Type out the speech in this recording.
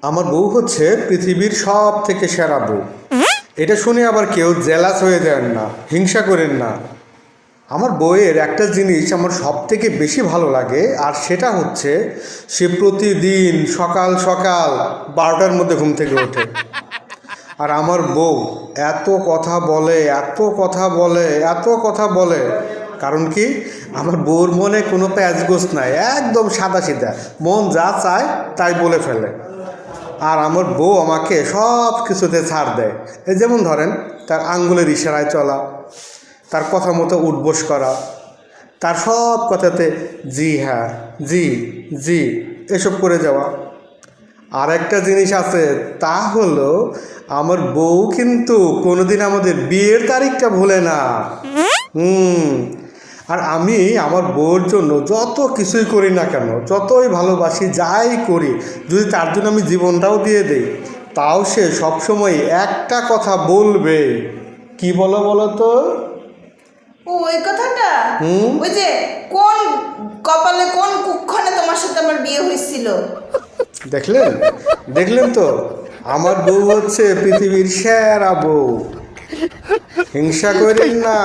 আমার বউ হচ্ছে পৃথিবীর সব থেকে সেরা বউ। এটা শুনে আবার কেউ জেলাস হয়ে যান না, হিংসা করেন না। আমার বউয়ের একটা জিনিস আমার সব থেকে বেশি ভালো লাগে, আর সেটা হচ্ছে সে প্রতিদিন সকাল সকাল 12টার মধ্যে ঘুম থেকে ওঠে। আর আমার বউ এত কথা বলে, এত কথা বলে, এত কথা বলে। কারণ কি, আমার বউর মনে কোনো প্যাঁচগোছ নাই, একদম সাদাসিধা, মন যা চায় তাই বলে ফেলে। আর আমার বউ আমাকে সব কিছুতে ছাড় দেয়। এই যেমন ধরেন, তার আঙ্গুলের ইশারায় চলা, তার কথা মতো উঠবোস করা, তার সব কথাতে জি হ্যাঁ, জি জি এসব করে যাওয়া। আর একটা জিনিস আছে, তা হলো আমার বউ কিন্তু কোনোদিন আমাদের বিয়ের তারিখটা ভুলে না। হুম। আর আমি আমার বউর জন্য যত কিছুই করি না কেন, যতই ভালোবাসি, যাই করি, যদি তার জন্য আমি জীবনটাও দিয়ে দেই, তাও সে সবসময় একটা কথা বলবে। কি বলো বলো তো? ও ওই কথাটা, হুম। ওই যে কোন কপালে কোন কুক্ষণে তোমার সাথে আমার বিয়ে হয়েছিল। দেখলেন, দেখলেন তো, আমার বউ হচ্ছে পৃথিবীর সেরা বউ। হিংসা করেন না।